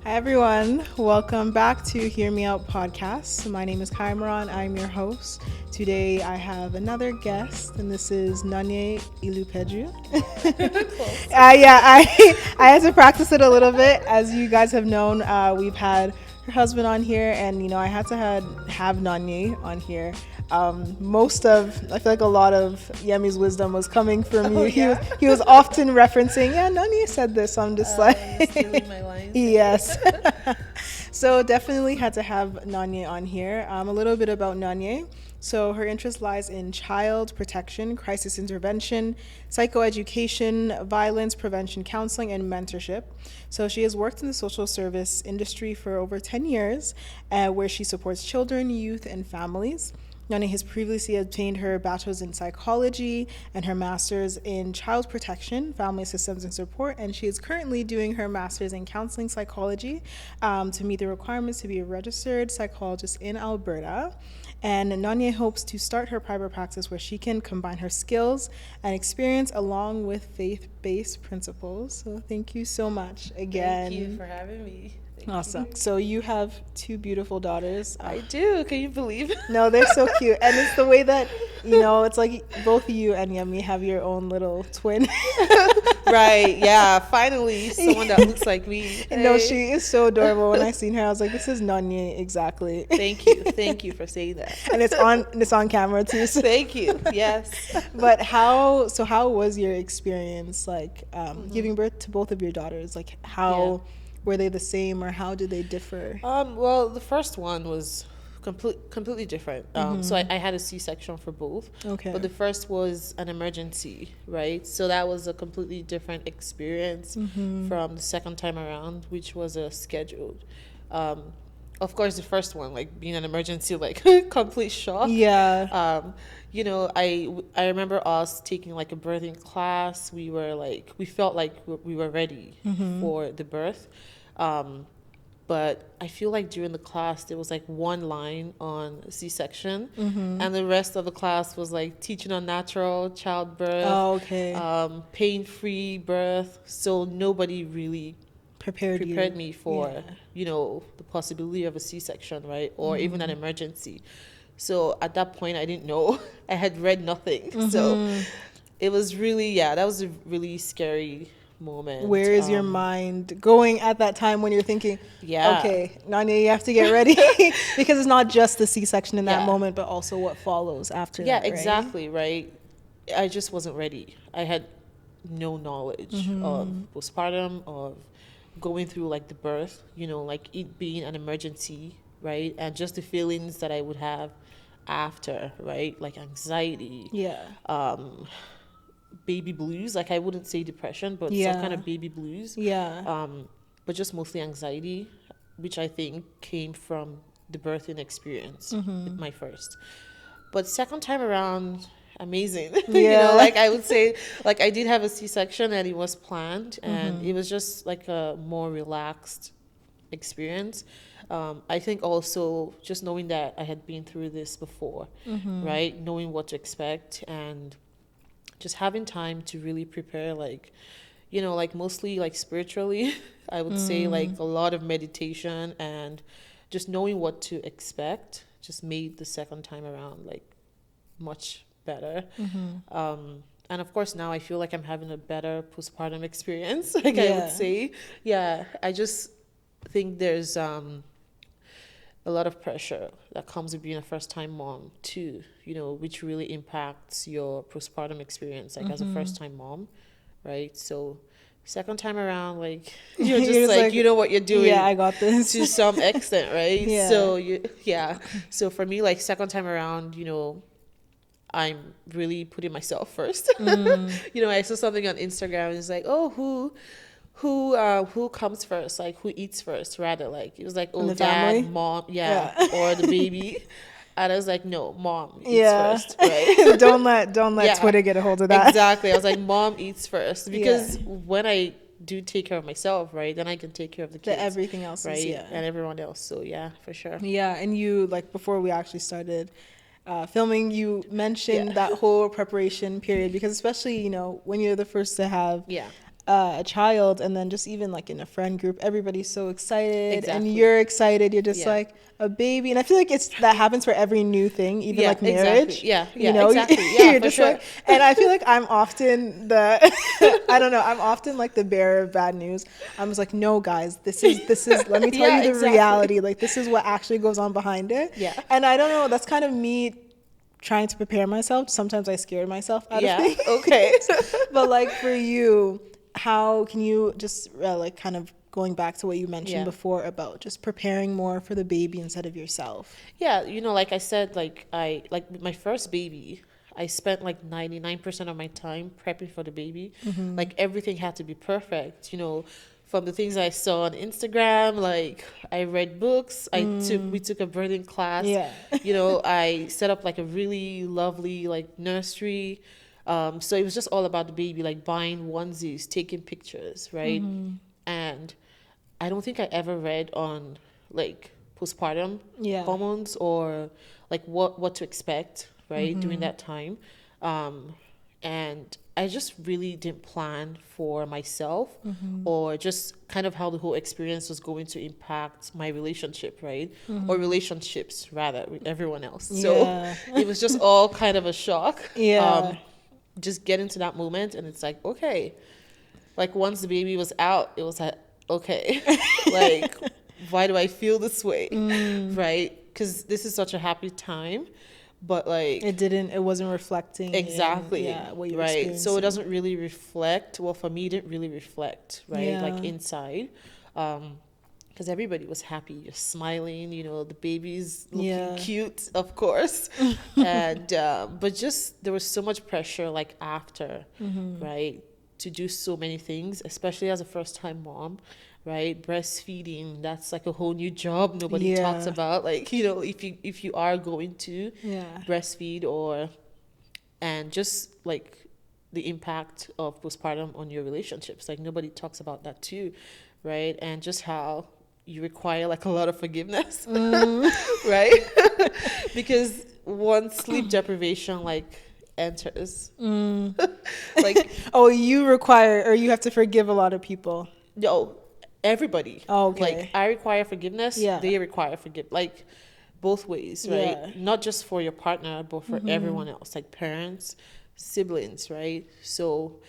Hi everyone, welcome back to Hear Me Out podcast. My name is Kaimaran, I'm your host. Today I have another guest and this is Nonye Ilupeju. I had to practice it a little bit. As you guys have known, we've had her husband on here and I had to have Nonye on here. I feel like a lot of Yemi's wisdom was coming from you. Yeah? He was often referencing, Nonye said this, so I'm just Stealing my lines. Yes. So definitely had to have Nonye on here. A little bit about Nonye. So her interest lies in child protection, crisis intervention, psychoeducation, violence prevention counseling, and mentorship. So she has worked in the social service industry for over 10 years, where she supports children, youth, and families. Nonye has previously obtained her bachelor's in psychology and her master's in child protection, family systems, and support, and she is currently doing her master's in counseling psychology to meet the requirements to be a registered psychologist in Alberta. And Nonye hopes to start her private practice where she can combine her skills and experience along with faith-based principles. So thank you so much again. Thank you for having me. Awesome. So you have two beautiful daughters. I do. Can you believe it? No, they're so cute. And it's the way that, it's like both you and Yemi have your own little twin. Right. Yeah. Finally, someone that looks like me. Hey. No, she is so adorable. When I seen her, I was like, this is Nonye exactly. Thank you. Thank you for saying that. And it's on camera too. So. Thank you. Yes. But how was your experience giving birth to both of your daughters? Like how were they the same or how did they differ? Well, the first one was completely different. So I had a C-section for both. Okay. But the first was an emergency, right? So that was a completely different experience from the second time around, which was a scheduled. Of course, the first one, like being an emergency, like complete shock. Yeah. I remember us taking like a birthing class. We felt like we were ready for the birth. But I feel like during the class, there was like one line on C-section and the rest of the class was like teaching on natural childbirth, pain-free birth. So nobody really prepared me for, the possibility of a C-section, right? Or even an emergency. So at that point, I didn't know. I had read nothing. So it was really, that was a really scary moment. Where is your mind going at that time when you're thinking, okay, Nonye, you have to get ready? Because it's not just the C-section in that moment, but also what follows after that, right? Exactly, right? I just wasn't ready. I had no knowledge of postpartum, of going through like the birth, like it being an emergency, right? And just the feelings that I would have after, right? Like anxiety. Baby blues, like I wouldn't say depression, but some kind of baby blues. But just mostly anxiety, which I think came from the birthing experience with my first. But second time around, amazing. I would say, like I did have a C-section and it was planned and it was just like a more relaxed experience. I think also just knowing that I had been through this before, right? Knowing what to expect and just having time to really prepare, like mostly like spiritually, I would say like a lot of meditation and just knowing what to expect just made the second time around like much better. And of course now I feel like I'm having a better postpartum experience, I would say. I just think there's a lot of pressure that comes with being a first-time mom too, which really impacts your postpartum experience, like as a first-time mom, right? So second time around, like you're just like you know what you're doing. Yeah, I got this to some extent, right? So for me, like second time around, I'm really putting myself first. I saw something on Instagram and it's like, who comes first, like who eats first, rather, like it was like dad, family? Mom, or the baby. And I was like, no, mom eats first, right? don't let Twitter get a hold of that. Exactly. I was like, mom eats first, because when I do take care of myself, right, then I can take care of the kids, everything else, right, and everyone else. So for sure. And you, like, before we actually started filming, you mentioned that whole preparation period, because especially when you're the first to have a child, and then just even like in a friend group, everybody's so excited, and you're excited. You're just like a baby, and I feel like that happens for every new thing, even like marriage. You know, you're just like, and I feel like I'm often I don't know, I'm often like the bearer of bad news. I'm just like, no, guys, this is. Let me tell you the reality. Like, this is what actually goes on behind it. Yeah, and I don't know. That's kind of me trying to prepare myself. Sometimes I scare myself out of things. Okay, but like for you, how can you just like kind of going back to what you mentioned before about just preparing more for the baby instead of yourself? Yeah, you know, like I said, like my first baby, I spent like 99% of my time prepping for the baby. Like everything had to be perfect, you know, from the things I saw on Instagram. Like I read books, we took a birthing class. You know, I set up like a really lovely like nursery. So it was just all about the baby, like buying onesies, taking pictures, right? And I don't think I ever read on like postpartum hormones or like what to expect, right, during that time. And I just really didn't plan for myself or just kind of how the whole experience was going to impact my relationship, right? Or relationships, rather, with everyone else. So it was just all kind of a shock. Just getting to that moment, and it's like, okay. Like, once the baby was out, it was like, okay. Like, why do I feel this way? Right? Because this is such a happy time. But like it wasn't reflecting what you right. So it doesn't really reflect. Well, for me, it didn't really reflect, right? Like inside, because everybody was happy, you're smiling, you know, the baby's looking cute, of course, and but just there was so much pressure, like after, right, to do so many things, especially as a first-time mom. Right, breastfeeding, that's like a whole new job nobody talks about. Like, you know, if you are going to breastfeed and just like the impact of postpartum on your relationships, like nobody talks about that too, right? And just how you require like a lot of forgiveness, right? Because once sleep deprivation like enters, like you require, or you have to forgive a lot of people. No, everybody. Oh, okay. Like I require forgiveness. They require like both ways, right? Not just for your partner, but for everyone else, like parents, siblings, right? So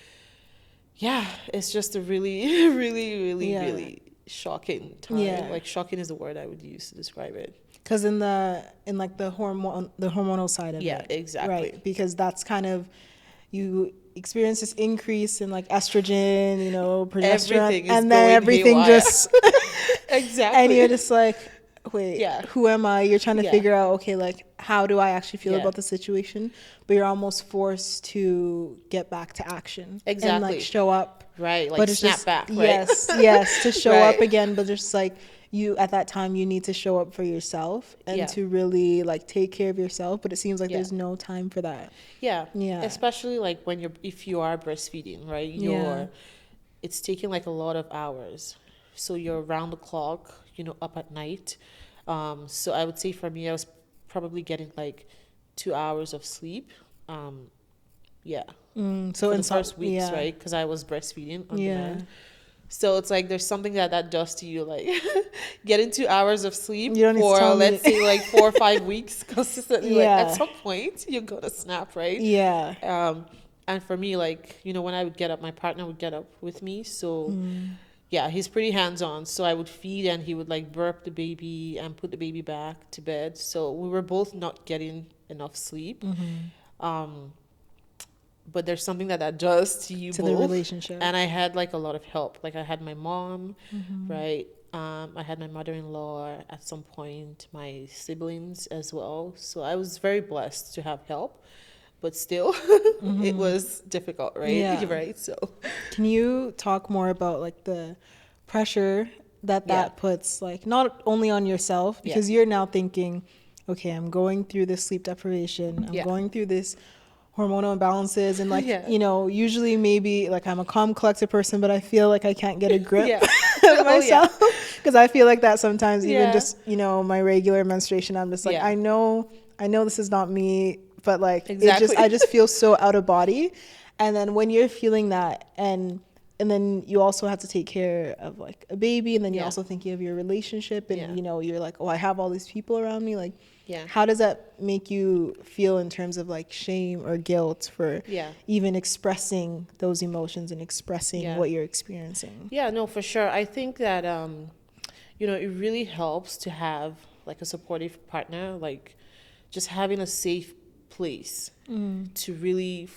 it's just a really, really, really, really shocking time. Like shocking is the word I would use to describe it. Because in the hormonal side of it. Yeah, exactly. Right. Because that's kind of, you experience this increase in like estrogen, you know, progesterone, and then everything haywire. Just exactly. And you're just like, wait, who am I? You're trying to figure out, okay, like how do I actually feel about the situation? But you're almost forced to get back to action. Exactly. And like show up. Right. Like snap back. Right? Yes, to show up again, but just like you at that time you need to show up for yourself and to really like take care of yourself, but it seems like there's no time for that. Especially like if you are breastfeeding, right, it's taking like a lot of hours, so you're around the clock, you know, up at night. So I would say for me, I was probably getting like 2 hours of sleep. So in the first weeks, right, because I was breastfeeding on demand. So it's like there's something that does to you, like getting 2 hours of sleep for let's say like 4 or 5 weeks consistently. Like at some point you're gonna snap, right? And for me, like, you know, when I would get up, my partner would get up with me. So he's pretty hands-on. So I would feed and he would like burp the baby and put the baby back to bed. So we were both not getting enough sleep. But there's something that does to you both. The relationship. And I had like a lot of help. Like I had my mom, right? I had my mother-in-law at some point, my siblings as well. So I was very blessed to have help, but still it was difficult, right? Right. So can you talk more about like the pressure that puts, like not only on yourself, because you're now thinking, okay, I'm going through this sleep deprivation, I'm going through this hormonal imbalances, and like you know, usually maybe like I'm a calm, collected person, but I feel like I can't get a grip of myself, because I feel like that sometimes, even just, you know, my regular menstruation, I'm just like, I know this is not me, but like I just feel so out of body. And then when you're feeling that, and and then you also have to take care of like a baby, and then you're also thinking of your relationship, and you know, you're like, oh, I have all these people around me. Like, how does that make you feel in terms of like shame or guilt for even expressing those emotions and expressing what you're experiencing? Yeah, no, for sure. I think that you know, it really helps to have like a supportive partner, like just having a safe place to really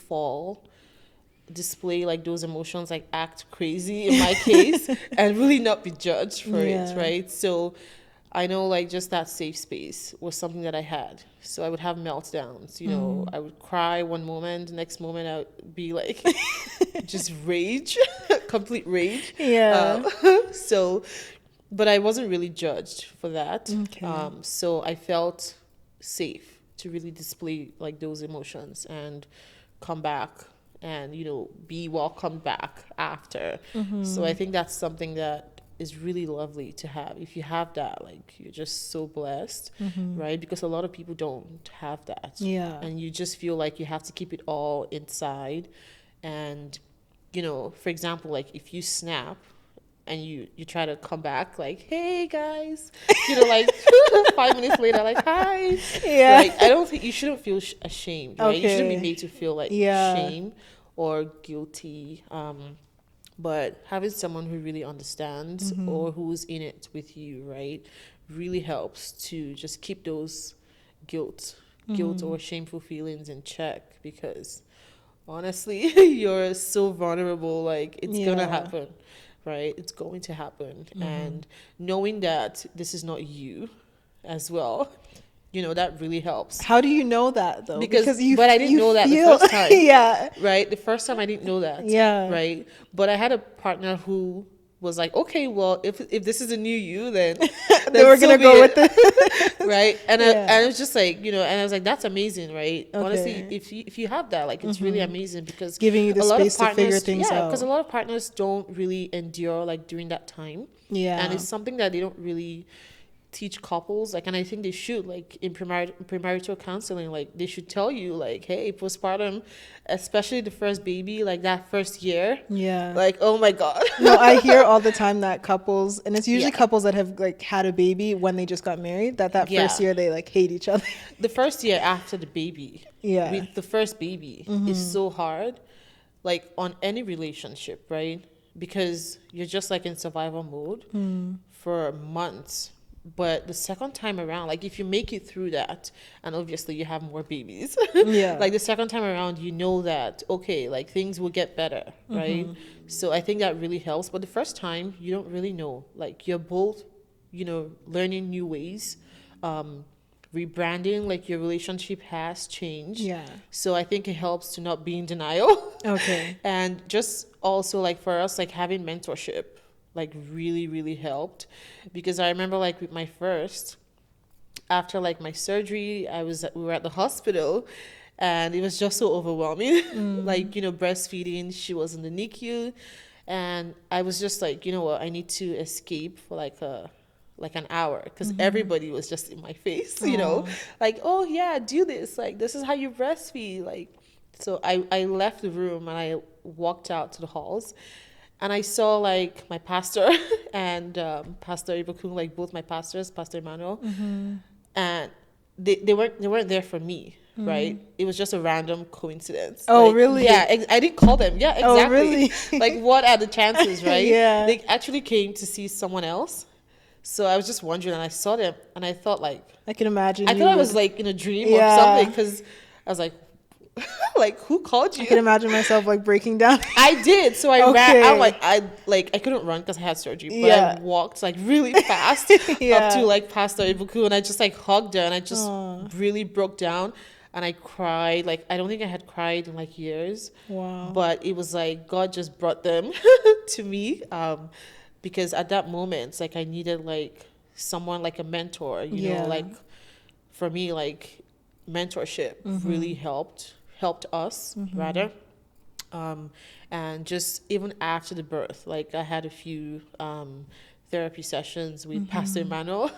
display like those emotions, like act crazy in my case, and really not be judged for it, right? So I know like just that safe space was something that I had. So I would have meltdowns, you know, I would cry one moment, the next moment I would be like just rage, complete rage. So, but I wasn't really judged for that. So I felt safe to really display like those emotions and come back and, you know, be welcomed back after. So I think that's something that is really lovely to have. If you have that, like, you're just so blessed, right? Because a lot of people don't have that. And you just feel like you have to keep it all inside. And, you know, for example, like if you snap and you try to come back like, hey guys, you know, like 5 minutes later, like, hi. Like, I don't think you shouldn't feel ashamed, right? You shouldn't be made to feel like shame or guilty. But having someone who really understands or who's in it with you, right, really helps to just keep those guilt or shameful feelings in check, because honestly, you're so vulnerable. Like, it's gonna happen, right? It's going to happen. And knowing that this is not you as well, you know, that really helps. How do you know that though? But I didn't know that the first time. Right? The first time I didn't know that. Right? But I had a partner who was like, okay, well, if this is a new you, then we're going to go with it. Right? And I was just like, you know, and I was like, that's amazing, right? Honestly, if you have that, like, it's really amazing, because giving you the space to figure things out. Because a lot of partners don't really endure like during that time. And it's something that they don't really teach couples, like, and I think they should, like, in premarital counseling, like, they should tell you, like, hey, postpartum, especially the first baby, like that first year, like, oh my god. No, I hear all the time that couples, and it's usually couples that have like had a baby when they just got married, that first year they like hate each other. The first year after the baby, with the first baby, is so hard, like, on any relationship, right? Because you're just like in survival mode for months. But the second time around, like, if you make it through that, and obviously you have more babies, like, the second time around, you know that, okay, like, things will get better, right? So I think that really helps. But the first time, you don't really know. Like, you're both, you know, learning new ways, rebranding, like, your relationship has changed. So I think it helps to not be in denial. And just also, like, for us, like, having mentorship, like, really, really helped. Because I remember, like, with my first, after like my surgery, we were at the hospital, and it was just so overwhelming. Like, you know, breastfeeding, she was in the NICU, and I was just like, you know what, I need to escape for like an hour, because everybody was just in my face, you know, like, oh yeah, do this, like, this is how you breastfeed, like. So I left the room and I walked out to the halls. And I saw, like, my pastor and Pastor Ibuku, like, both my pastors, Pastor Emmanuel, and they weren't there for me, right? It was just a random coincidence. Oh, like, really? Yeah, I didn't call them. Yeah, exactly. Oh, really? Like, what are the chances, right? They actually came to see someone else. So I was just wondering, and I saw them, and I thought, like, I can imagine. I thought I was like in a dream or something, because I was like, like, who called you? I can imagine myself like breaking down. I did. So I ran out, like, I couldn't run because I had surgery, but I walked like really fast up to like Pastor Ibuku, and I just like hugged her, and I just really broke down, and I cried. Like, I don't think I had cried in like years. Wow. But it was like God just brought them to me, because at that moment, like, I needed like someone, like a mentor, you know, like, for me, like, mentorship really helped us, rather. And just even after the birth, like, I had a few therapy sessions with Pastor Emmanuel,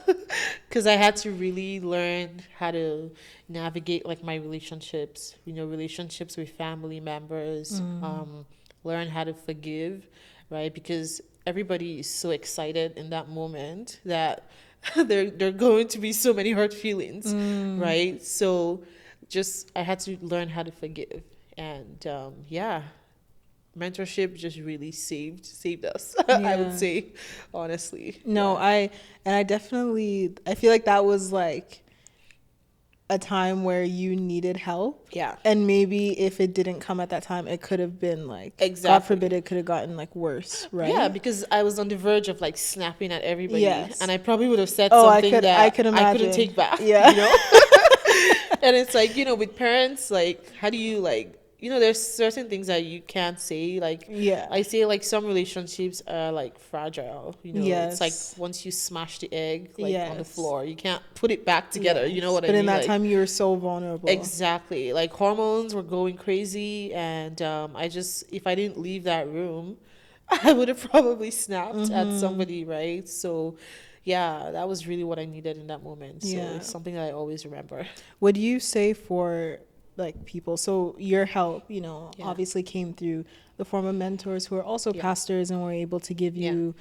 because I had to really learn how to navigate, like, my relationships, you know, relationships with family members, learn how to forgive, right? Because everybody is so excited in that moment that there are going to be so many hurt feelings, right? So just I had to learn how to forgive. And mentorship just really saved us. I would say, honestly. No, I definitely, I feel like that was like a time where you needed help. Yeah. And maybe if it didn't come at that time, it could have been like, exactly. God forbid, it could have gotten like worse, right? Yeah, because I was on the verge of like snapping at everybody. Yes. And I probably would have said something I couldn't take back. Yeah. You know? And it's like, with parents, like, how do you like, there's certain things that you can't say. Like, I say like some relationships are like fragile. It's like once you smash the egg like on the floor, you can't put it back together. You know what I mean? But in that like, time, you were so vulnerable. Exactly. Like hormones were going crazy, and if I didn't leave that room, I would have probably snapped at somebody, right? So, yeah, that was really what I needed in that moment. So it's something that I always remember. What do you say for like people? So your help, obviously came through the form of mentors who are also pastors and were able to give you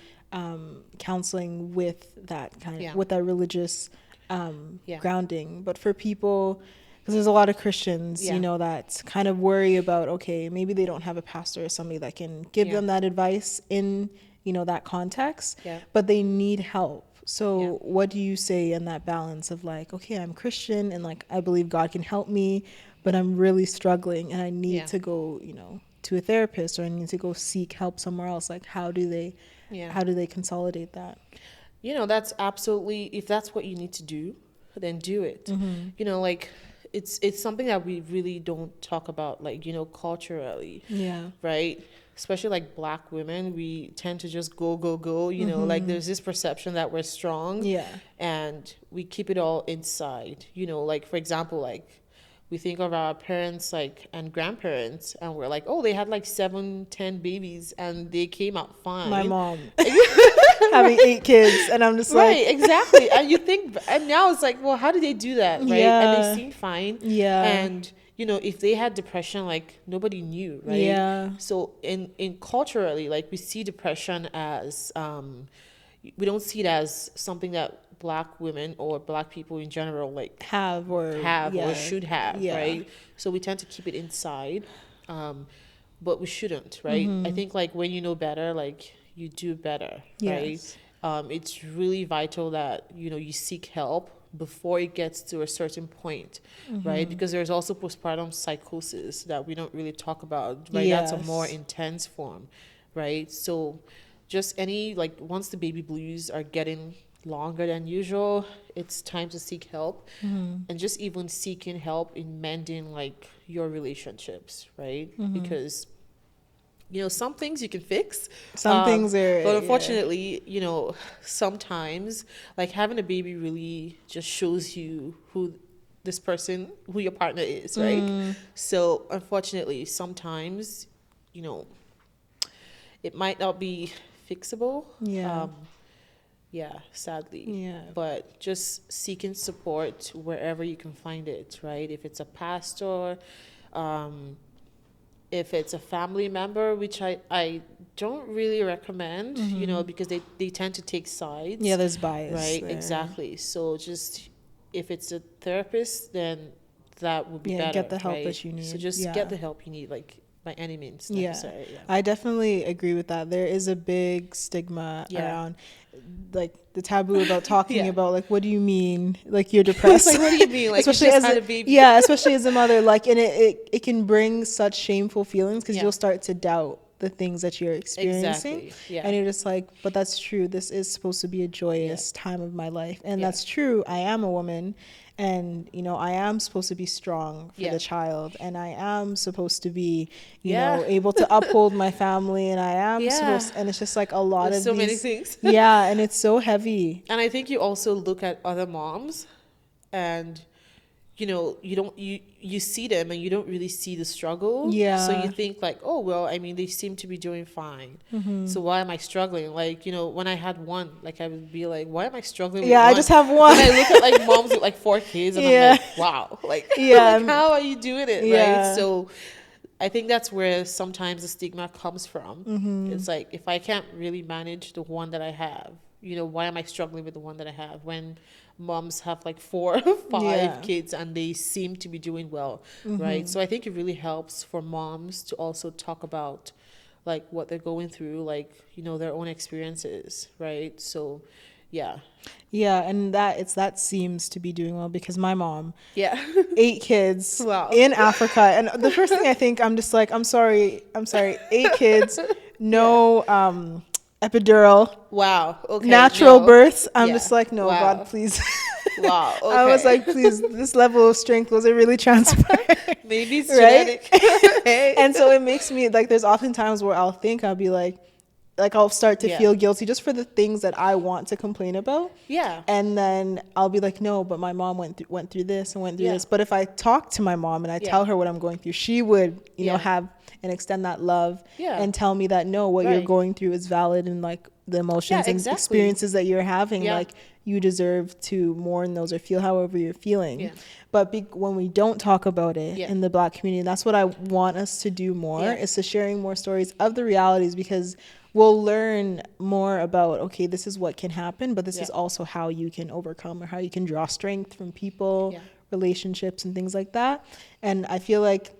counseling with that kind of with that religious grounding. But for people, because there's a lot of Christians, that kind of worry about, okay, maybe they don't have a pastor or somebody that can give them that advice in, that context, but they need help. So what do you say in that balance of like, okay, I'm Christian and like, I believe God can help me, but I'm really struggling and I need to go, to a therapist, or I need to go seek help somewhere else. Like, how do they consolidate that? That's absolutely, if that's what you need to do, then do it. Like it's something that we really don't talk about, like, culturally. Right? Especially like Black women, we tend to just go, like there's this perception that we're strong and we keep it all inside, like, for example, like we think of our parents like and grandparents and we're like, oh, they had like 7-10 babies and they came out fine. My mom having 8 kids, and I'm just like, right, exactly. And you think, and now it's like, well, how did they do that, right? And they seem fine. And if they had depression, like nobody knew, right? So in culturally, like we see depression as we don't see it as something that Black women or Black people in general like have or should have, right? So we tend to keep it inside, but we shouldn't, right? I think like when you know better, like you do better, right? It's really vital that you seek help before it gets to a certain point, right? Because there's also postpartum psychosis that we don't really talk about, right? That's a more intense form, right? So just once the baby blues are getting longer than usual, it's time to seek help, and just even seeking help in mending like your relationships, right? Because some things you can fix, some things are, but unfortunately sometimes like having a baby really just shows you who your partner is, right? So unfortunately sometimes it might not be fixable, sadly. But just seeking support wherever you can find it, right? If it's a pastor, if it's a family member, which I don't really recommend, because they tend to take sides. Yeah, there's bias. Right, there. Exactly. So just, if it's a therapist, then that would be better. Get the help right? that you need. So just get the help you need, like, by any means necessary. I definitely agree with that. There is a big stigma around like the taboo about talking about like, what do you mean like you're depressed? Like, what do you mean? Like, especially as a baby. Especially as a mother, like, and it can bring such shameful feelings because you'll start to doubt the things that you're experiencing. And you're just like, but that's true, this is supposed to be a joyous time of my life, and that's true. I am a woman, and I am supposed to be strong for the child, and I am supposed to be able to uphold my family, and I am supposed, and it's just like a lot of many things. And it's so heavy. And I think you also look at other moms, and you see them and you don't really see the struggle. So you think like, oh, well, I mean, they seem to be doing fine. So why am I struggling? Like, when I had one, like, I would be like, why am I struggling with one? I just have one. And I look at like moms with like 4 kids and I'm like, wow. Like, like, how are you doing it? Right. So I think that's where sometimes the stigma comes from. It's like, if I can't really manage the one that I have, why am I struggling with the one that I have when moms have like 4 or 5 kids and they seem to be doing well, right? So I think it really helps for moms to also talk about like what they're going through, like, their own experiences, right? So yeah. Yeah, and that seems to be doing well, because my mom, 8 kids Wow. in Africa, and the first thing I think, I'm just like, I'm sorry, 8 kids, no epidural, Wow. Okay. natural No. births. I'm just like, no, Wow. God, please. Wow. Okay. I was like, please, this level of strength, was it really transferred? Maybe it's right? genetic. And so it makes me like, there's often times where I'll be like I'll start to feel guilty just for the things that I want to complain about. Yeah. And then I'll be like, no, but my mom went through this and went through this. But if I talk to my mom and I tell her what I'm going through, she would, you know, have and extend that love and tell me that, no, what you're going through is valid, and like the emotions and experiences that you're having, like you deserve to mourn those or feel however you're feeling. Yeah. But when we don't talk about it in the Black community, that's what I want us to do more, is to sharing more stories of the realities, because we'll learn more about, okay, this is what can happen, but this is also how you can overcome, or how you can draw strength from people, relationships, and things like that. And I feel like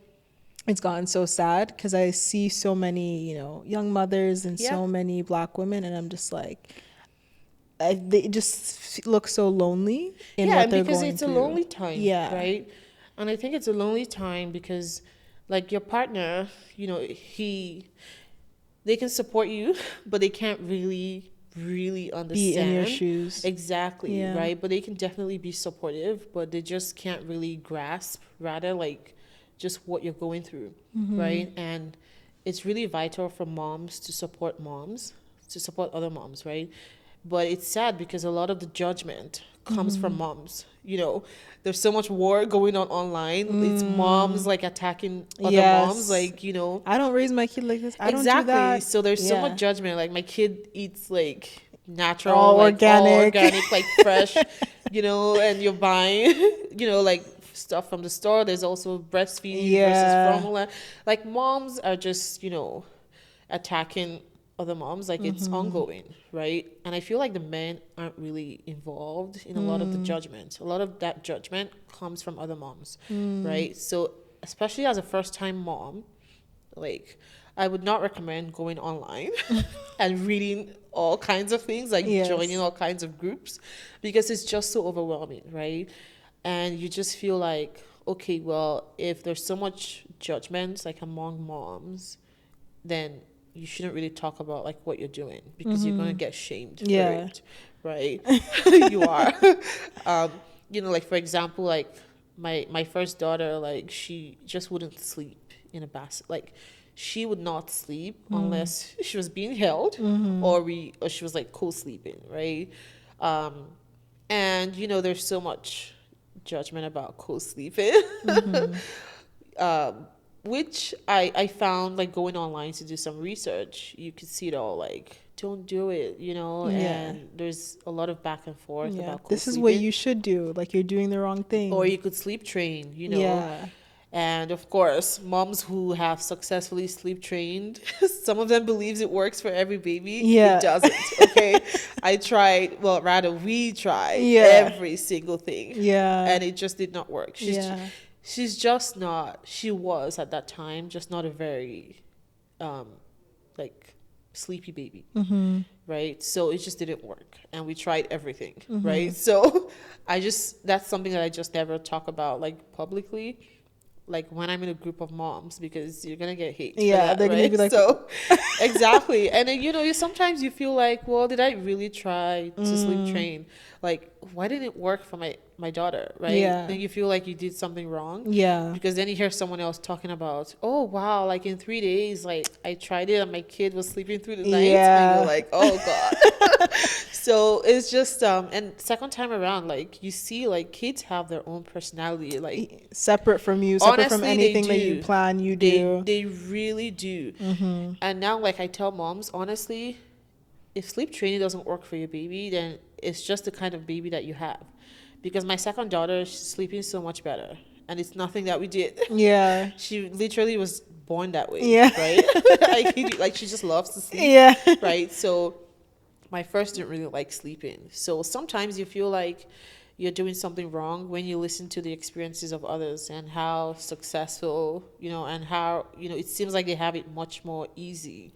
it's gotten so sad, because I see so many, young mothers and so many Black women, and I'm just like, they just look so lonely in what they're going through. Yeah, because it's a lonely time, right? And I think it's a lonely time because, like, your partner, they can support you, but they can't really understand. Be in your shoes. Exactly, right? But they can definitely be supportive, but they just can't really grasp, rather, like, just what you're going through, right? And it's really vital for moms to support other moms, right? But it's sad because a lot of the judgment comes from moms. There's so much war going on online. It's moms like attacking other moms, like, I don't raise my kid like this. I don't do that. So there's so much judgment. Like, my kid eats like natural, all organic, like fresh, and you're buying, like stuff from the store. There's also breastfeeding versus formula. Like, moms are just, attacking other moms, like it's ongoing, right? And I feel like the men aren't really involved in a lot of the judgment. A lot of that judgment comes from other moms, right? So especially as a first-time mom, like, I would not recommend going online and reading all kinds of things, like joining all kinds of groups, because it's just so overwhelming, right? And you just feel like, okay, well, if there's so much judgment, like, among moms, then you shouldn't really talk about, like, what you're doing, because you're going to get shamed for it, right? You are. Like, for example, like, my first daughter, like, she just wouldn't sleep in a basket. Like, she would not sleep unless she was being held, or she was, like, co-sleeping, right? And, there's so much judgment about co-sleeping. Which I found, like, going online to do some research, you could see it all, like, don't do it, and there's a lot of back and forth about this is what you should do, like, you're doing the wrong thing. Or you could sleep train, and of course, moms who have successfully sleep trained, some of them believes it works for every baby. It doesn't. Okay. We tried every single thing, and it just did not work. She was at that time just not a very like, sleepy baby, right? So it just didn't work, and we tried everything, right? So that's something that I just never talk about, like, publicly, like, when I'm in a group of moms, because you're gonna get hate. They're gonna be like, so exactly. And then, sometimes you feel like, well, did I really try to sleep train? Like, why didn't it work for my daughter, right? Then you feel like you did something wrong, because then you hear someone else talking about, oh wow, like, in 3 days, like, I tried it and my kid was sleeping through the night, and you're like, oh god. So it's just and second time around, like, you see, like, kids have their own personality, like, separate from you, separate from anything that you plan, you do. They really do. And now, like, I tell moms, honestly, if sleep training doesn't work for your baby, then it's just the kind of baby that you have. Because my second daughter, she's sleeping so much better, and it's nothing that we did. Yeah. She literally was born that way. Yeah. Right. Like she just loves to sleep. Yeah. Right. So my first didn't really like sleeping. So sometimes you feel like you're doing something wrong when you listen to the experiences of others and how successful, and how, it seems like they have it much more easy,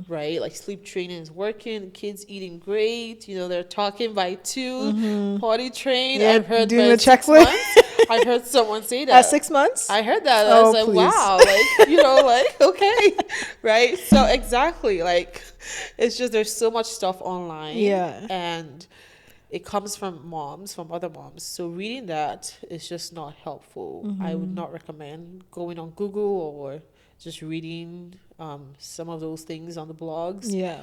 right? Like sleep training is working, kids eating great, they're talking by 2, potty trained. Yeah, I've heard doing the checklist. I heard someone say that. At 6 months? I heard that. I was like, please. wow, okay, right? So exactly, like, it's just there's so much stuff online. Yeah. And it comes from other moms. So reading that is just not helpful. I would not recommend going on Google or just reading some of those things on the blogs. Yeah.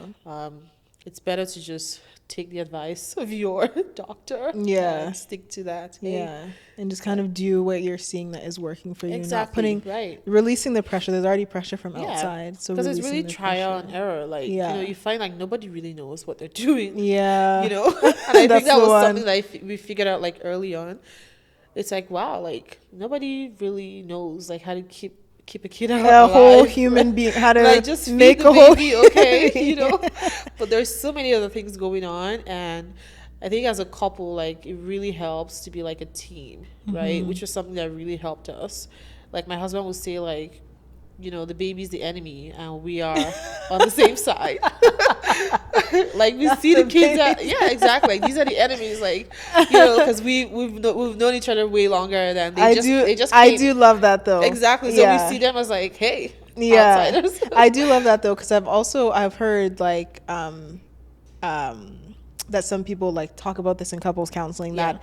It's better to just take the advice of your doctor. Yeah. And stick to that. Yeah. And just kind of do what you're seeing that is working for you. Exactly. Not releasing the pressure. There's already pressure from outside. So because it's really trial and error. Like, you find like nobody really knows what they're doing. Yeah. And I think that was something that we figured out like early on. It's like, wow, like nobody really knows like how to keep a kid alive. A whole human being, how to like just make feed the a whole baby, okay, But there's so many other things going on, and I think as a couple, like it really helps to be like a team, right? Which was something that really helped us. Like my husband would say, like, the baby's the enemy, and we are on the same side. Like we see the kids exactly. Like, these are the enemies, like, because we've known each other way longer than they just came. I do love that though. Exactly. So we see them as like, hey, outsiders. I do love that though, because I've heard like that some people like talk about this in couples counseling, that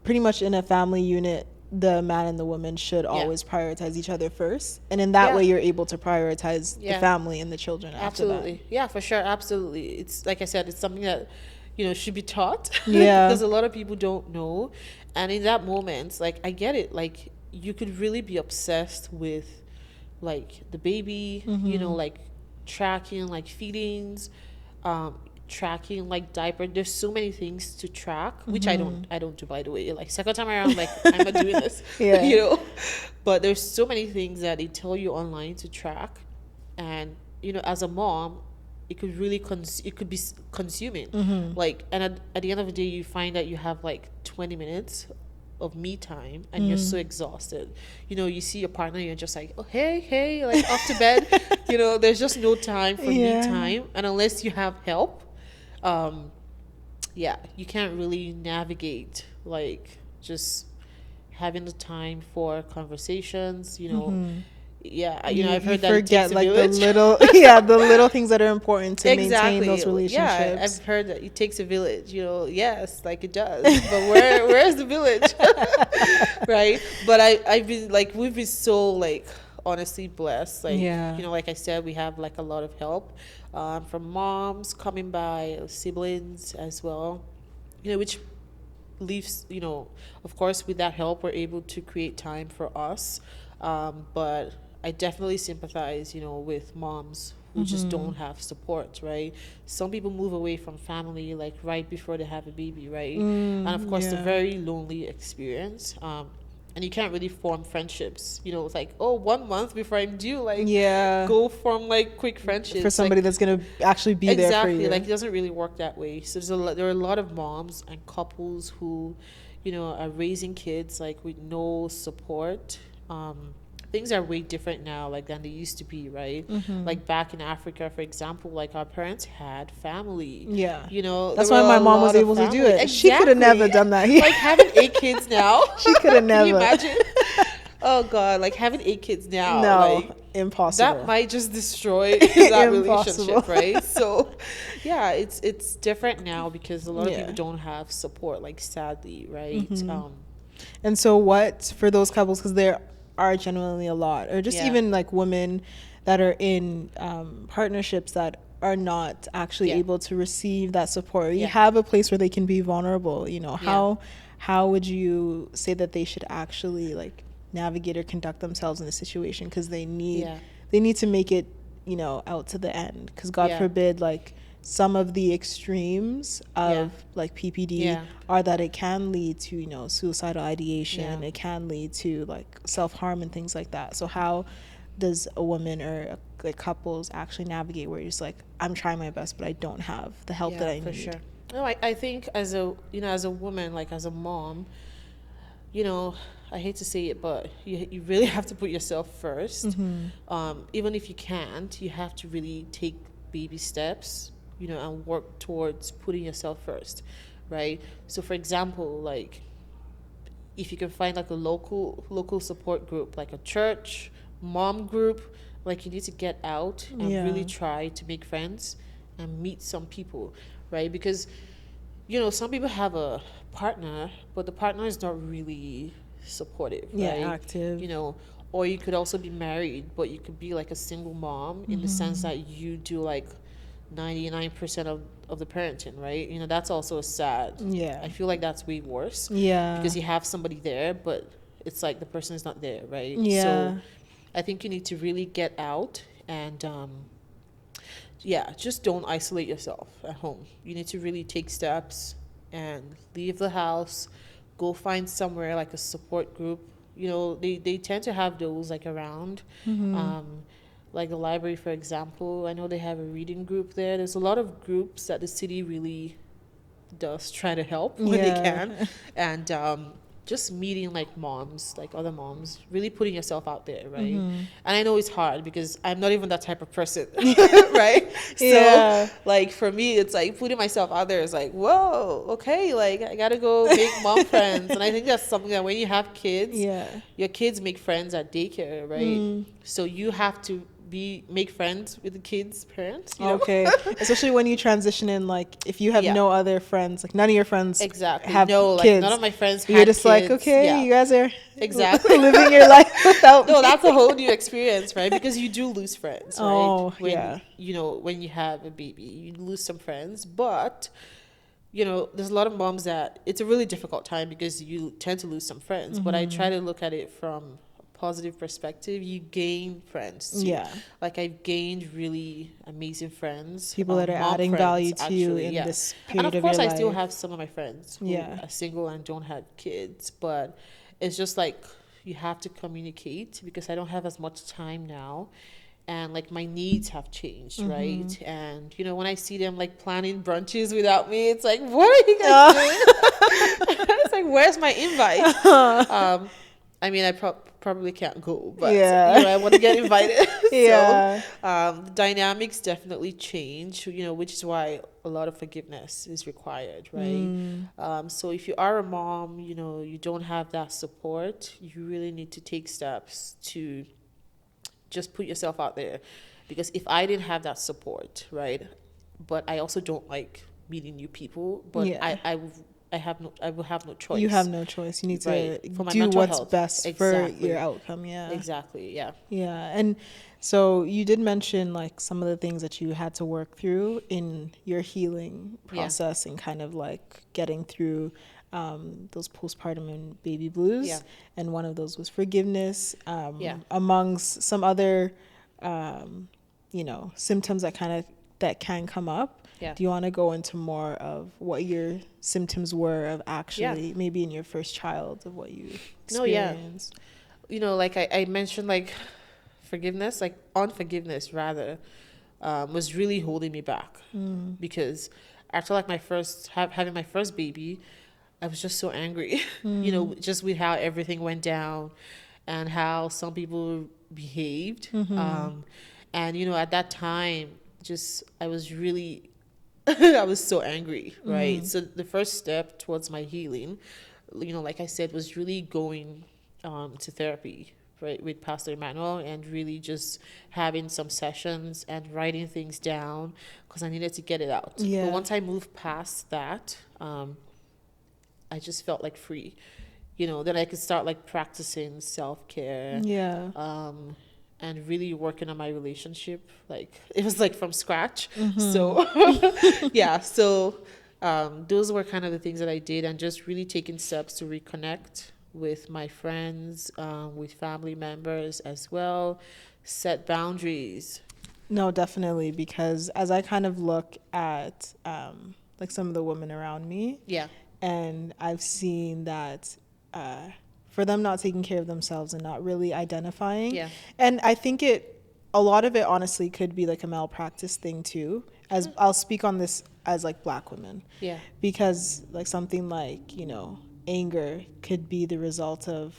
pretty much in a family unit, the man and the woman should always prioritize each other first, and in that way you're able to prioritize the family and the children after that. Yeah, for sure. Absolutely. It's like I said, it's something that should be taught. Yeah. Because a lot of people don't know, and in that moment, like, I get it, like you could really be obsessed with like the baby, like tracking like feedings, tracking like diaper. There's so many things to track, which I don't do, by the way. Like second time around, like I'm not doing this. But there's so many things that they tell you online to track, and as a mom, it could really it could be consuming. Like, and at the end of the day, you find that you have like 20 minutes of me time, and you're so exhausted. You see your partner, you're just like, oh, hey, like off to bed. There's just no time for me time, and unless you have help, you can't really navigate like just having the time for conversations. I've heard that it takes a village. the little things that are important to maintain those relationships. I've heard that it takes a village. Yes, like it does. But where's the village? Right? But I've been like, we've been so like honestly blessed. Like, like I said, we have like a lot of help from moms coming by, siblings as well, which leaves, of course, with that help, we're able to create time for us. But I definitely sympathize, with moms who just don't have support, right? Some people move away from family like right before they have a baby, right? And of course, the very lonely experience. And you can't really form friendships. It's like, 1 month before I'm due, like, go form like quick friendships for somebody that's gonna actually be there for you. Like, it doesn't really work that way. So there are a lot of moms and couples who, are raising kids like with no support. Things are way different now, like, than they used to be, right? Like back in Africa, for example, like our parents had family. That's why my mom was able to do it. She could have never done that here. Like having 8 kids now. She could have never. Can you imagine? Oh God, like having 8 kids now. No, like, impossible. That might just destroy that relationship, right? So it's different now because a lot of people don't have support, like, sadly, right? And so what, for those couples, because there are genuinely a lot, or just even like women that are in partnerships that are not actually able to receive that support, you have a place where they can be vulnerable, how would you say that they should actually like navigate or conduct themselves in a situation, because they need to make it out to the end, because God forbid, like, some of the extremes of like PPD are that it can lead to, you know, suicidal ideation. It can lead to like self-harm and things like that. So how does a woman or like couples actually navigate where you're just like, I'm trying my best, but I don't have the help that I need? Sure. No, I think as a, you know, as a woman, like as a mom, you know, I hate to say it, but you really have to put yourself first. Even if you can't, you have to really take baby steps, you know, and work towards putting yourself first, right? So for example, like if you can find like a local support group, like a church, mom group, like you need to get out and really try to make friends and meet some people, right? Because, you know, some people have a partner, but the partner is not really supportive, right? Active. You know, or you could also be married, but you could be like a single mom in the sense that you do like 99% of the parenting, right? You know, that's also sad. I feel like that's way worse. Because you have somebody there, but it's like the person is not there, right? So I think you need to really get out and just don't isolate yourself at home. You need to really take steps and leave the house, go find somewhere like a support group. You know, they tend to have those like around. Like the library, for example. I know they have a reading group there. There's a lot of groups that the city really does try to help when they can. And just meeting like moms, like other moms, really putting yourself out there, right? And I know it's hard because I'm not even that type of person, right? So like for me, it's like putting myself out there is like, whoa, okay, like I gotta go make mom friends. And I think that's something that when you have kids, your kids make friends at daycare, right? So you have to make friends with the kids' parents, you know? Especially when you transition in, like if you have no other friends, like none of your friends have no, kids. Like none of my friends you're just kids. Like, okay, you guys are living your life without me. That's a whole new experience, right? Because you do lose friends, right? When you know, when you have a baby, you lose some friends, but you know, there's a lot of moms that it's a really difficult time because you tend to lose some friends. But I try to look at it from positive perspective. You gain friends too. Like I've gained really amazing friends, people that are adding value to you in this period of your life. And of course I still have some of my friends who are single and don't have kids, but it's just like you have to communicate because I don't have as much time now. And like my needs have changed, right? And you know, when I see them like planning brunches without me, it's like, what are you guys doing? It's like, where's my invite? I mean, I probably can't go, but you know, I want to get invited. So the dynamics definitely change, you know, which is why a lot of forgiveness is required, right? So if you are a mom, you know, you don't have that support, you really need to take steps to just put yourself out there. Because if I didn't have that support, right, but I also don't like meeting new people, but I will have no choice. You have no choice. You need to do what's best for your outcome. Exactly. And so you did mention like some of the things that you had to work through in your healing process and kind of like getting through those postpartum and baby blues. And one of those was forgiveness, amongst some other you know, symptoms that can come up. Do you want to go into more of what your symptoms were of actually maybe in your first child of what you experienced? You know, like I mentioned, like forgiveness, like unforgiveness rather, was really holding me back because after like having my first baby, I was just so angry, you know, just with how everything went down and how some people behaved. And, you know, at that time, I was really, I was so angry, right? So the first step towards my healing, you know, like I said, was really going to therapy, right, with Pastor Emmanuel, and really just having some sessions and writing things down because I needed to get it out. But once I moved past that, I just felt like free, you know, then I could start like practicing self-care. And really working on my relationship. Like it was like from scratch. So those were kind of the things that I did, and just really taking steps to reconnect with my friends, with family members as well, set boundaries. No, definitely, because as I kind of look at like some of the women around me, yeah, and I've seen that for them not taking care of themselves and not really identifying, yeah, and I think a lot of it honestly could be like a malpractice thing too, as I'll speak on this as like Black women, yeah, because like something like, anger could be the result of,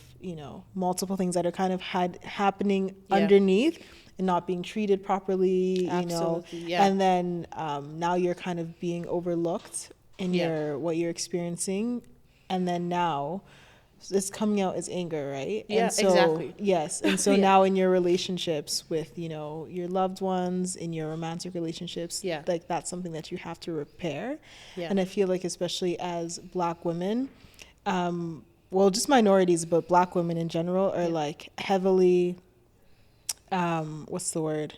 multiple things that are kind of happening yeah, underneath and not being treated properly, absolutely, yeah, and then now you're kind of being overlooked in yeah, what you're experiencing, and then now it's coming out as anger, right? yeah, And so exactly. yes, and so Yeah, now in your relationships with, your loved ones, in your romantic relationships, yeah, like that's something that you have to repair. yeah, And I feel like especially as Black women, well, just minorities, but Black women in general are yeah. like heavily, what's the word?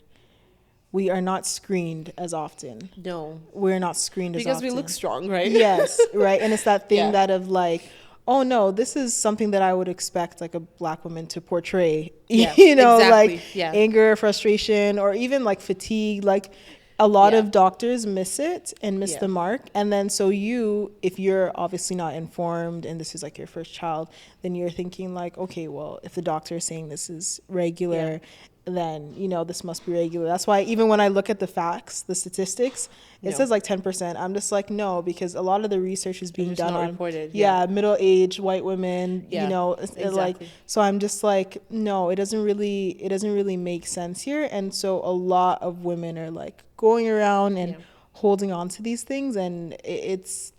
We are not screened as often. No, We're not screened as because often. we look strong, right? Yes, right. And it's that thing Yeah, that of like, oh no, this is something that I would expect like a Black woman to portray. yeah, Like exactly. Yeah, anger, frustration, or even like fatigue. Like a lot yeah, of doctors miss it and miss yeah, the mark. And then so if you're obviously not informed and this is like your first child, then you're thinking like, okay, well, if the doctor is saying this is yeah. regular, then this must be regular. That's why even when I look at the facts, the statistics, it No, says like 10%. I'm just like, no, because a lot of the research is being it's done not on reported. Yeah, middle-aged white women, yeah, like, exactly. so I'm just like, no, it doesn't really make sense here. And so a lot of women are like going around and Yeah, holding on to these things, and it's,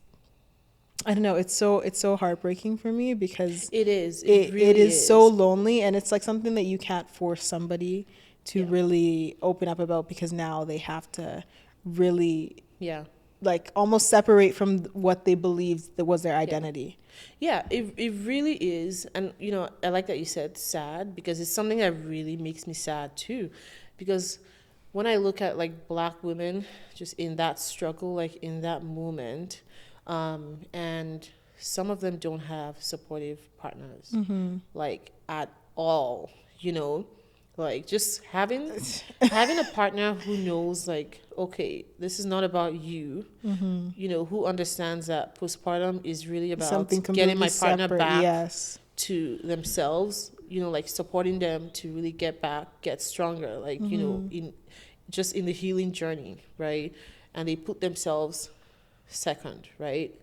I don't know, it's so heartbreaking for me because it is. It it really is so is. lonely, and it's like something that you can't force somebody to Yeah, really open up about, because now they have to really yeah, like almost separate from what they believed that was their yeah. identity. Yeah, it really is. And, I like that you said sad, because it's something that really makes me sad too. Because when I look at like Black women just in that struggle, like in that moment, and some of them don't have supportive partners, like at all, you know, like just having a partner who knows like, okay, this is not about you, who understands that postpartum is really about Something getting completely my partner separate. back Yes. to themselves, like supporting them to really get stronger, like, in the healing journey, right? And they put themselves second, right?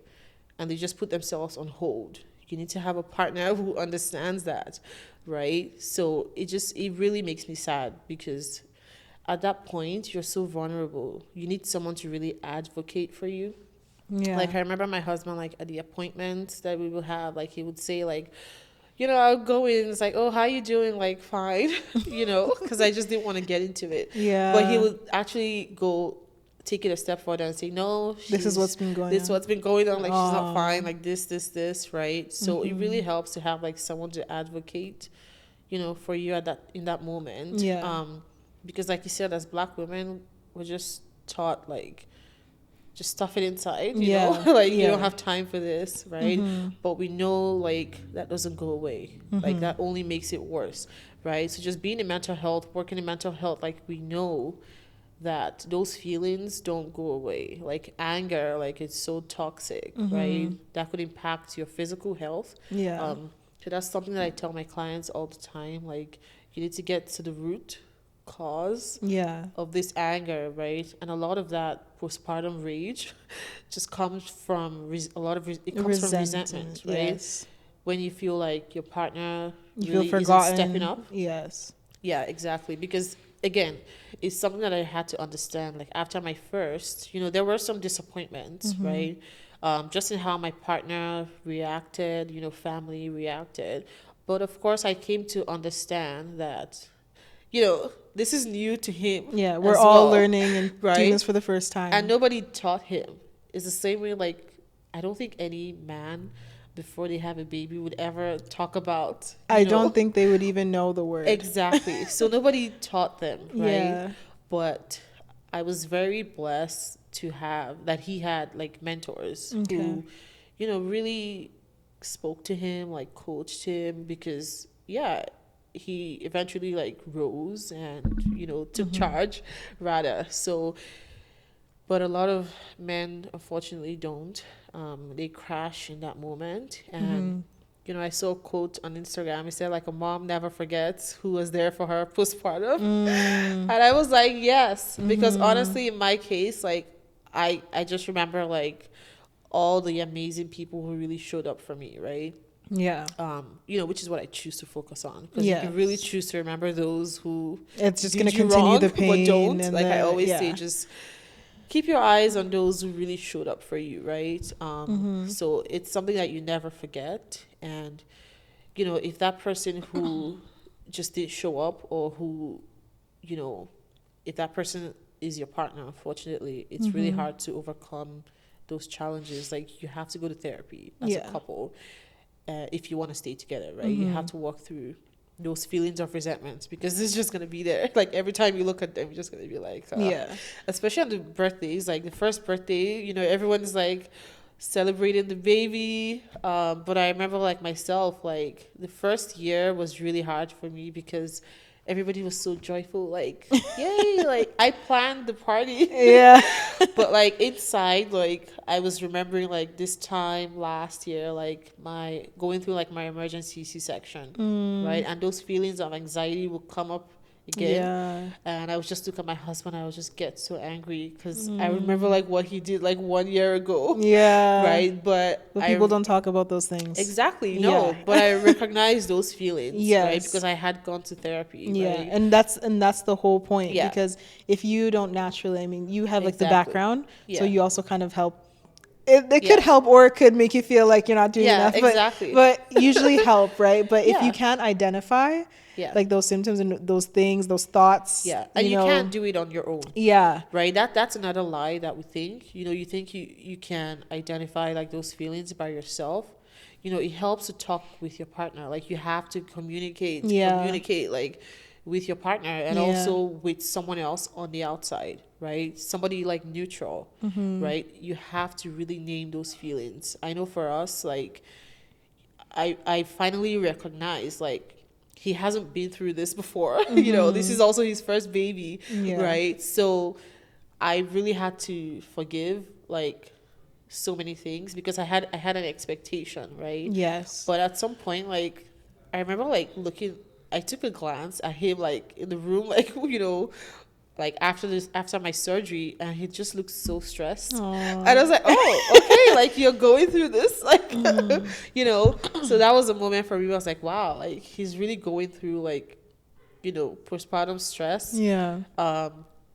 And they just put themselves on hold. You need to have a partner who understands that, right? So it really makes me sad, because at that point you're so vulnerable. You need someone to really advocate for you. Yeah. Like I remember my husband, like at the appointments that we would have, like he would say like, I'll go in, it's like, oh, how you doing? Like, fine, because I just didn't want to get into it. Yeah. But he would actually go take it a step further and say, no, This is what's been going on. this is what's been going on. Like, she's not Aw. fine. Like this, right? So it really helps to have like someone to advocate, for you in that moment. Yeah. Because like you said, as Black women, we're just taught like, just stuff it inside, like you don't have time for this, right? But we know like that doesn't go away. Like that only makes it worse, right? So just being in mental health, working in mental health, like we know that those feelings don't go away. Like anger, like it's so toxic, right? That could impact your physical health. Yeah. So that's something that I tell my clients all the time. Like you need to get to the root cause Yeah. of this anger, right? And a lot of that postpartum rage just comes from it comes from resentment, right? Yes. When you feel like your partner You really feel isn't forgotten. stepping up. Yes. Yeah, exactly. Because again, it's something that I had to understand. Like after my first, there were some disappointments, right? Just in how my partner reacted, family reacted. But of course, I came to understand that this is new to him. Yeah, we're as all well, learning and right? doing this for the first time. And nobody taught him. It's the same way, like, I don't think any man, before they have a baby, would ever talk about, I don't think they would even know the word. Exactly. So nobody taught them, right? Yeah. But I was very blessed to have that he had, like, mentors who, really spoke to him, like, coached him, because, yeah, he eventually like rose and, you know, took charge rather. So, but a lot of men unfortunately don't. They crash in that moment. And you know, I saw a quote on Instagram. It said like, a mom never forgets who was there for her postpartum. And I was like, yes, because honestly, in my case, like I just remember like all the amazing people who really showed up for me, right? Yeah. You know, which is what I choose to focus on, because you can really choose to remember those who it's just going to continue the pain, but don't. And like I always say, just keep your eyes on those who really showed up for you, right? So it's something that you never forget. And you know, if that person who just didn't show up, or who, you know, if that person is your partner, unfortunately, it's really hard to overcome those challenges. Like, you have to go to therapy as a couple if you want to stay together, right? You have to walk through those feelings of resentment, because it's just going to be there. Like, every time you look at them, you're just going to be like, especially on the birthdays, like the first birthday, you know, everyone's like celebrating the baby. But I remember, like, myself, like the first year was really hard for me, because everybody was so joyful, like, yay, like I planned the party. But like inside, like I was remembering like this time last year, like my going through like my emergency C-section, right? And those feelings of anxiety would come up again. And I was just look at my husband, I would just get so angry, because I remember like what he did like 1 year ago. Right? But people don't talk about those things. Exactly. No. But I recognize those feelings, right? Because I had gone to therapy. Right? And that's the whole point. Because if you don't naturally, I mean, you have like the background, so you also kind of help. It could help, or it could make you feel like you're not doing enough. But usually help, right? But if you can't identify like those symptoms and those things, those thoughts, and you can't do it on your own, right? That's another lie that we think. You know, you think you can identify like those feelings by yourself. You know, it helps to talk with your partner. Like, you have to communicate like with your partner, and also with someone else on the outside, right? Somebody like neutral, right? You have to really name those feelings. I know for us, like I finally recognize, like, he hasn't been through this before. You know, this is also his first baby, right? So I really had to forgive like so many things, because I had an expectation, right? But at some point, like, I remember like I took a glance at him like in the room, like, you know, like after my surgery, and he just looked so stressed. And I was like, oh, okay, like you're going through this, like, you know. So that was a moment for me. I was like, wow, like he's really going through like, you know, postpartum stress.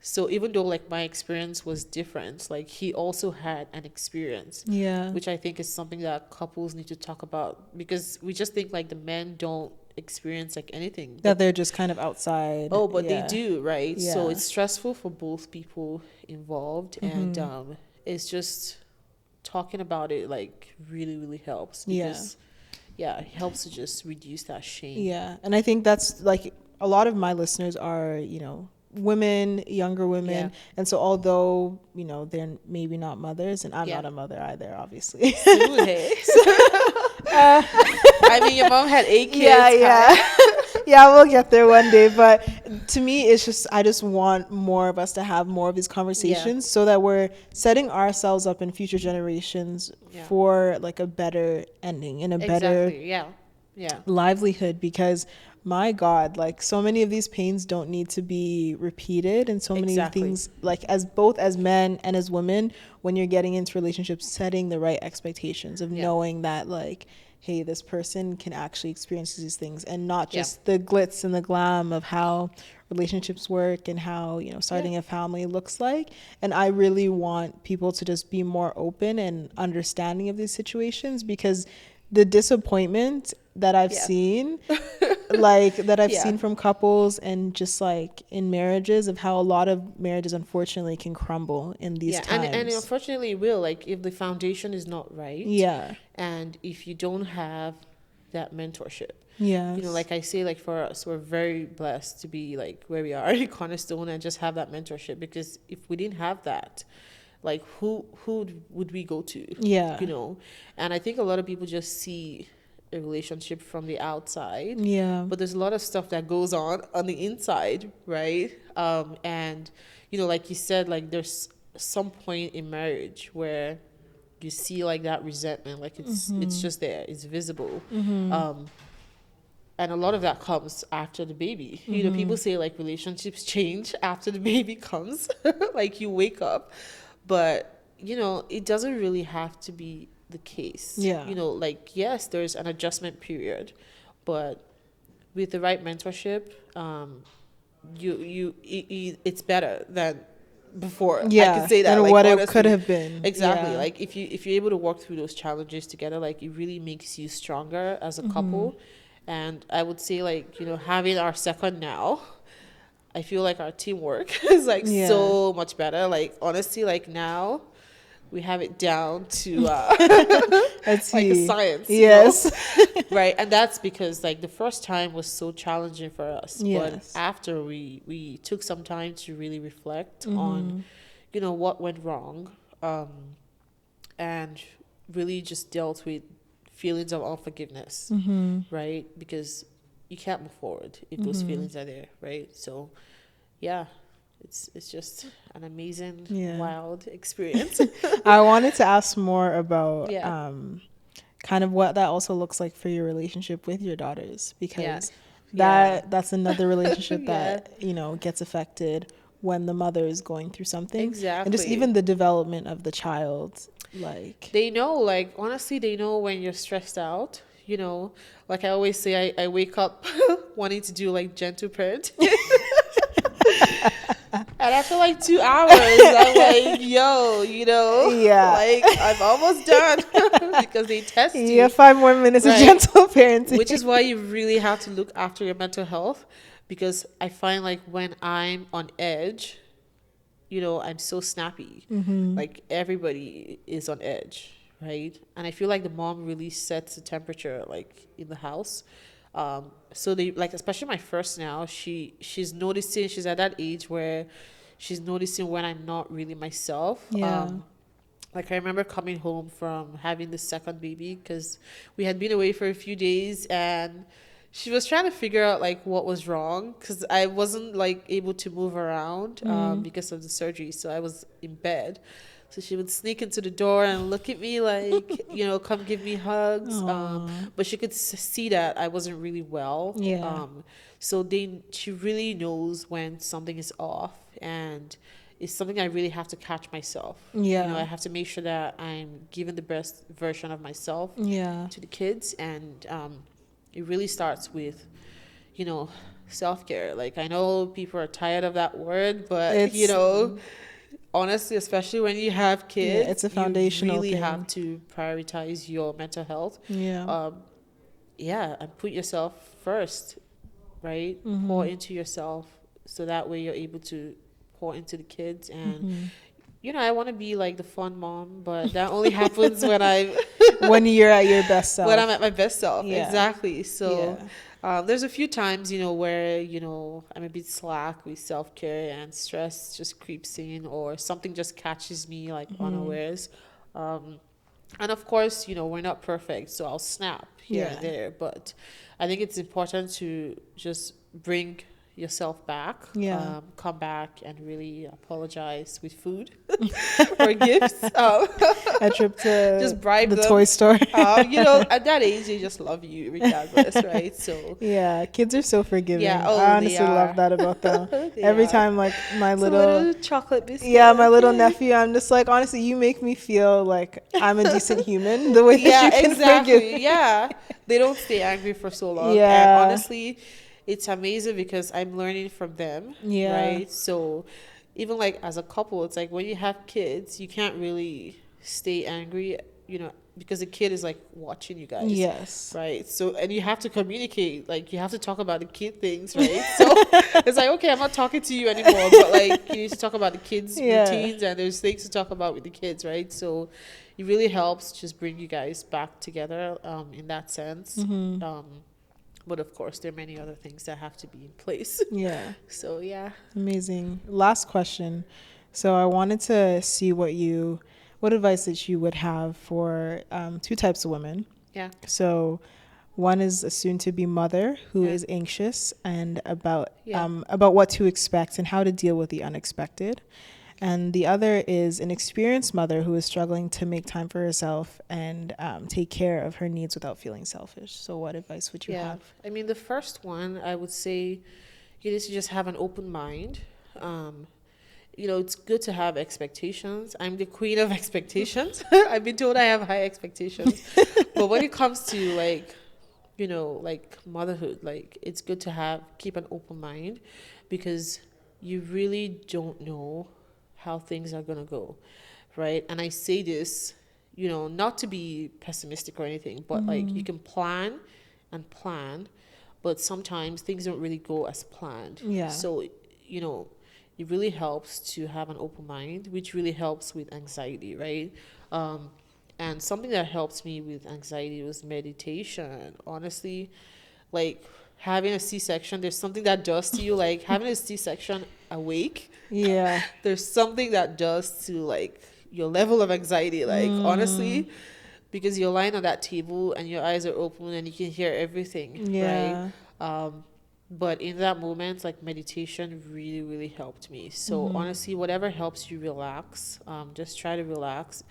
So even though like my experience was different, like he also had an experience, which I think is something that couples need to talk about, because we just think like the men don't experience like anything, that they're just kind of outside. But they do, right? So it's stressful for both people involved. And it's just talking about it like really, really helps, because it helps to just reduce that shame. And I think that's like a lot of my listeners are, you know, women, younger women, and so although, you know, they're maybe not mothers, and I'm not a mother either, obviously. I mean, your mom had 8 kids. We'll get there one day. But to me, it's just, I just want more of us to have more of these conversations, so that we're setting ourselves up in future generations for like a better ending and a better livelihood. Because my God, like so many of these pains don't need to be repeated, and so many things, like as both as men and as women, when you're getting into relationships, setting the right expectations of knowing that like, hey, this person can actually experience these things, and not just the glitz and the glam of how relationships work and how, you know, starting a family looks like. And I really want people to just be more open and understanding of these situations, because the disappointment that I've seen, like that I've seen from couples, and just like in marriages, of how a lot of marriages unfortunately can crumble in these times. And unfortunately it will, like if the foundation is not right, and if you don't have that mentorship. You know, like I say, like for us, we're very blessed to be like where we are in Cornerstone, and just have that mentorship, because if we didn't have that, like who would we go to? You know, and I think a lot of people just see a relationship from the outside. Yeah. But there's a lot of stuff that goes on the inside, right? And, you know, like you said, like there's some point in marriage where you see like that resentment, like it's just there, it's visible. And a lot of that comes after the baby. You know, people say like relationships change after the baby comes. Like you wake up. But, you know, it doesn't really have to be the case. Yeah. You know, like, yes, there's an adjustment period. But with the right mentorship, it's better than before. Yeah, I can say that. than like, what honestly, it could have been. Exactly. Yeah. Like if you're able to walk through those challenges together, like it really makes you stronger as a couple. And I would say, like, you know, having our second now, I feel like our teamwork is like so much better. Like honestly, like now we have it down to like a science. Yes. You know? Right. And that's because like the first time was so challenging for us. Yes. But after we took some time to really reflect on, you know, what went wrong, and really just dealt with feelings of unforgiveness, right? Because you can't move forward if those feelings are there, right? So yeah, it's just an amazing, wild experience. I wanted to ask more about kind of what that also looks like for your relationship with your daughters, because that's another relationship that, you know, gets affected when the mother is going through something. Exactly. And just even the development of the child, like they know, like honestly, they know when you're stressed out. You know, like I always say, I wake up wanting to do like gentle parenting. And after like 2 hours, I'm like, yo, you know, like I'm almost done because they test you. You have 5 more minutes of gentle parenting. Which is why you really have to look after your mental health, because I find like when I'm on edge, you know, I'm so snappy. Like everybody is on edge, right? And I feel like the mom really sets the temperature like in the house. So they like, especially my first now, she's noticing, she's at that age where she's noticing when I'm not really myself. Like I remember coming home from having the second baby, because we had been away for a few days, and she was trying to figure out like what was wrong, because I wasn't like able to move around because of the surgery. So I was in bed. So she would sneak into the door and look at me like, you know, come give me hugs. But she could see that I wasn't really well. So she really knows when something is off, and it's something I really have to catch myself. You know, I have to make sure that I'm giving the best version of myself to the kids. And it really starts with, you know, self-care. Like I know people are tired of that word, but you know, honestly, especially when you have kids, it's a foundational you really thing. have to prioritize your mental health. And put yourself first, right? Pour into yourself, so that way you're able to pour into the kids. And you know, I want to be like the fun mom, but that only happens when you're at your best self. When I'm at my best self. Exactly. So there's a few times, you know, where, you know, I'm a bit slack with self-care and stress just creeps in, or something just catches me like unawares. And of course, you know, we're not perfect, so I'll snap here and there. But I think it's important to just bring yourself back, come back and really apologize with food or gifts. A trip to just bribe the them. toy store. You know, at that age, they just love you regardless, right? So kids are so forgiving. Oh, I honestly love that about them. Every time, like my little chocolate biscuit. my little nephew, I'm just like, honestly, you make me feel like I'm a decent human. The way that you can forgive me. They don't stay angry for so long. And honestly, it's amazing because I'm learning from them, right? So even like as a couple, it's like when you have kids, you can't really stay angry, you know, because the kid is like watching you guys, right? So, and you have to communicate, like you have to talk about the kid things, right? So it's like, okay, I'm not talking to you anymore, but like you need to talk about the kids' routines, and there's things to talk about with the kids, right? So it really helps just bring you guys back together in that sense. But of course, there are many other things that have to be in place. So, Amazing. Last question. So I wanted to see what advice that you would have for 2 types of women. So One is a soon-to-be mother who is anxious and about what to expect and how to deal with the unexpected. And the other is an experienced mother who is struggling to make time for herself and take care of her needs without feeling selfish. So what advice would you have? I mean, the first one, I would say you need to just have an open mind. It's good to have expectations. I'm the queen of expectations. I've been told I have high expectations. But when it comes to like motherhood, like it's good to keep an open mind, because you really don't know how things are going to go, right? And I say this, not to be pessimistic or anything, but like you can plan, but sometimes things don't really go as planned. So, it really helps to have an open mind, which really helps with anxiety, right? And something that helps me with anxiety was meditation. Honestly, like having a C-section, there's something that does to you, like having a C-section awake. Yeah. There's something that does to like your level of anxiety, like honestly, because you're lying on that table and your eyes are open and you can hear everything, right? But in that moment, like meditation really, really helped me. So honestly, whatever helps you relax, just try to relax.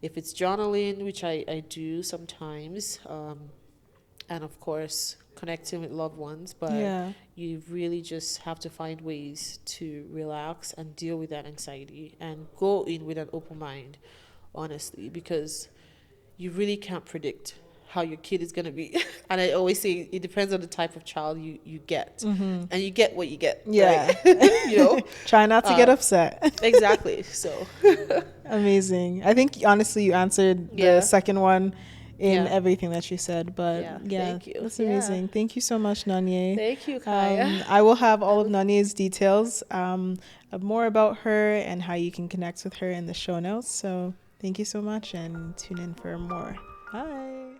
If it's journaling, which I do sometimes, and of course connecting with loved ones, but you really just have to find ways to relax and deal with that anxiety and go in with an open mind, honestly, because you really can't predict how your kid is going to be. And I always say it depends on the type of child you get, and you get what you get. Right? Try not to get upset. Exactly. So amazing. I think honestly you answered the second one in everything that you said, but thank you. That's amazing. Thank you so much, Nonye. Thank you, Kaya. I will have all of Nonye's details, more about her and how you can connect with her in the show notes. So thank you so much, and tune in for more. Bye.